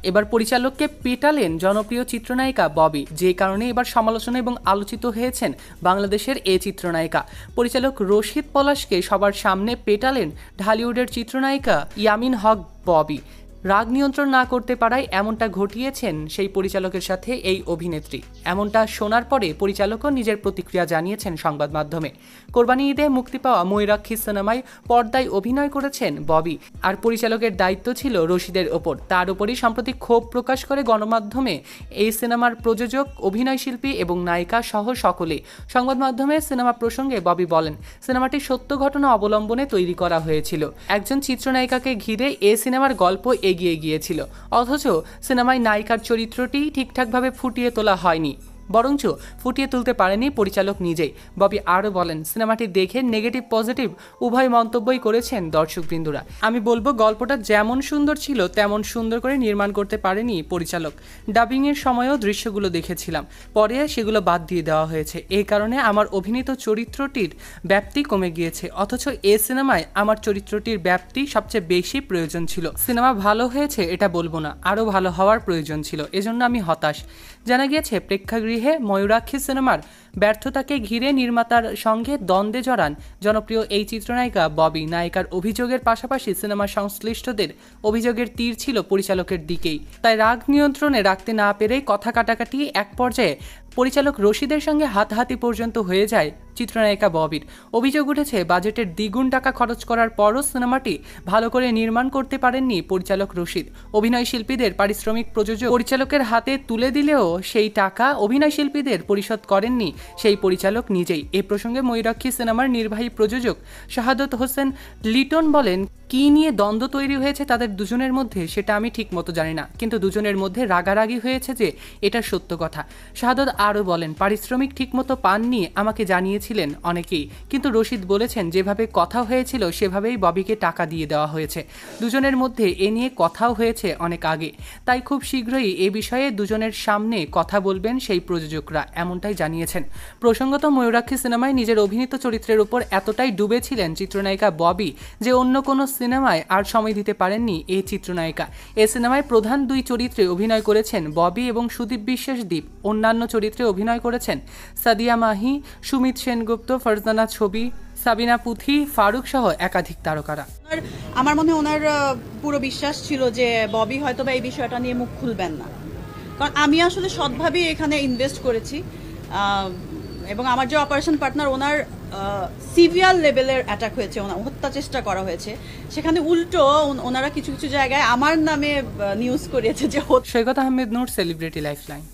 এবার পরিচালককে পেটালেন জনপ্রিয় চিত্রনায়িকা ববি, যে কারণে এবার সমালোচনা এবং আলোচিত হয়েছেন বাংলাদেশের এই চিত্রনায়িকা। পরিচালক রশিদ পলাশকে সবার সামনে পেটালেন ঢালিউডের চিত্রনায়িকা ইয়ামিন হক ববি। রাগ নিয়ন্ত্রণ না করতে পারায় এমনটা ঘটিয়েছেন সেই পরিচালকের সাথে এই অভিনেত্রী। এমনটা শোনার পরে পরিচালকও নিজের প্রতিক্রিয়া জানিয়েছেন সংবাদ মাধ্যমে। কোরবানি ঈদে মুক্তি পাওয়া ময়ূরাক্ষী সিনেমায় পর্দায় অভিনয় করেছেন ববি, আর পরিচালকের দায়িত্ব ছিল রশিদের ওপর। তার উপরই সম্প্রতি ক্ষোভ প্রকাশ করে গণমাধ্যমে এই সিনেমার প্রযোজক, অভিনয়শিল্পী এবং নায়িকা সহ সকলে। সংবাদ মাধ্যমে সিনেমা প্রসঙ্গে ববি বলেন, সিনেমাটি সত্য ঘটনা অবলম্বনে তৈরি করা হয়েছিল। একজন চিত্রনায়িকাকে ঘিরে এ সিনেমার গল্প এগিয়ে গিয়েছিল, অথচ সিনেমায় নায়িকার চরিত্রটি ঠিকঠাকভাবে ফুটিয়ে তোলা হয়নি, বরঞ্চ ফুটিয়ে তুলতে পারেনি পরিচালক নিজেই। ববি আরও বলেন, সিনেমাটি দেখে নেগেটিভ পজিটিভ উভয় মন্তব্যই করেছেন দর্শকবৃন্দরা। আমি বলবো, গল্পটা যেমন সুন্দর ছিল তেমন সুন্দর করে নির্মাণ করতে পারেনি পরিচালক। ডাবিংয়ের সময়ও দৃশ্যগুলো দেখেছিলাম, পরে সেগুলো বাদ দিয়ে দেওয়া হয়েছে। এই কারণে আমার অভিনীত চরিত্রটির ব্যাপ্তি কমে গিয়েছে, অথচ এ সিনেমায় আমার চরিত্রটির ব্যাপ্তি সবচেয়ে বেশি প্রয়োজন ছিল। সিনেমা ভালো হয়েছে এটা বলবো না, আরও ভালো হওয়ার প্রয়োজন ছিল, এজন্য আমি হতাশ। জানা গিয়েছে, প্রেক্ষাগৃহে ময়ূরাক্ষী সিনেমার ব্যর্থতাকে ঘিরে নির্মাতার সঙ্গে দ্বন্দ্বে জড়ান জনপ্রিয় এই চিত্রনায়িকা ববি। নায়িকার অভিযোগের পাশাপাশি সিনেমা সংশ্লিষ্টদের অভিযোগের তীর ছিল পরিচালকের দিকেই। তাই রাগ নিয়ন্ত্রণে রাখতে না পেরেই কথা কাটাকাটি এক পর্যায়ে পরিচালক রশিদের সঙ্গে হাতাহাতি পর্যন্ত হয়ে যায় চিত্রনায়িকা ববির। অভিযোগ উঠেছে, বাজেটের দ্বিগুণ টাকা খরচ করার পরও সিনেমাটি ভালো করে নির্মাণ করতে পারেননি পরিচালক রশিদ। অভিনয় শিল্পীদের পারিশ্রমিক প্রযোজক পরিচালকের হাতে তুলে দিলেও সেই টাকা অভিনয় শিল্পীদের পরিশোধ করেননি সেই পরিচালক নিজেই। এ প্রসঙ্গে ময়ূরাক্ষী সিনেমার নির্বাহী প্রযোজক শাহাদত হোসেন লিটন বলেন, কি নিয়ে দ্বন্দ্ব তৈরি হয়েছে তাদের দুজনের মধ্যে সেটা আমি ঠিক মতো জানি না, কিন্তু দুজনের মধ্যে রাগারাগি হয়েছে যে এটা সত্য কথা। শাহাদত আরও বলেন, পারিশ্রমিক ঠিকমতো পাননি আমাকে জানিয়েছিলেন অনেকেই, কিন্তু রশিদ বলেছেন যেভাবে কথা হয়েছিল সেভাবেই ববিকে টাকা দিয়ে দেওয়া হয়েছে। দুজনের মধ্যে এ নিয়ে কথাও হয়েছে অনেক আগে, তাই খুব শীঘ্রই এ বিষয়ে দুজনের সামনে কথা বলবেন সেই প্রযোজকরা, এমনটাই জানিয়েছেন। প্রসঙ্গত, ময়ূরাক্ষী সিনেমায় নিজের অভিনীত চরিত্রের উপর এতটাই ডুবেছিলেন চিত্রনায়িকা ববি যে অন্য কোনো সিনেমায় আর সময় দিতে পারেননি এই চিত্রনায়িকা। এ সিনেমায় প্রধান দুই চরিত্রে অভিনয় করেছেন ববি এবং সুদীপ বিশ্বাস দীপ। অন্যান্য চরিত্রে অভিনয় করেছেন সাদিয়া মাহি, সুমিত সেনগুপ্ত, ফারজানা ছবি, সাবিনা পুথি, ফারুক সহ একাধিক তারকারা। আমার মনে হয় ওনার পুরো বিশ্বাস ছিল যে ববি হয়তো বা এই বিষয়টা নিয়ে মুখ খুলবেন না, কারণ আমি আসলে সৎভাবেই এখানে ইনভেস্ট করেছি এবং আমার যে অপারেশন পার্টনার ওনার সিভিয়ার লেভেলের অ্যাটাক হয়েছে, হত্যা চেষ্টা করা হয়েছে, সেখানে উল্টো ওনারা কিছু কিছু জায়গায় আমার নামে নিউজ করিয়েছে যে সৈকত আহমেদ নূর, সেলিব্রিটি লাইফলাইন।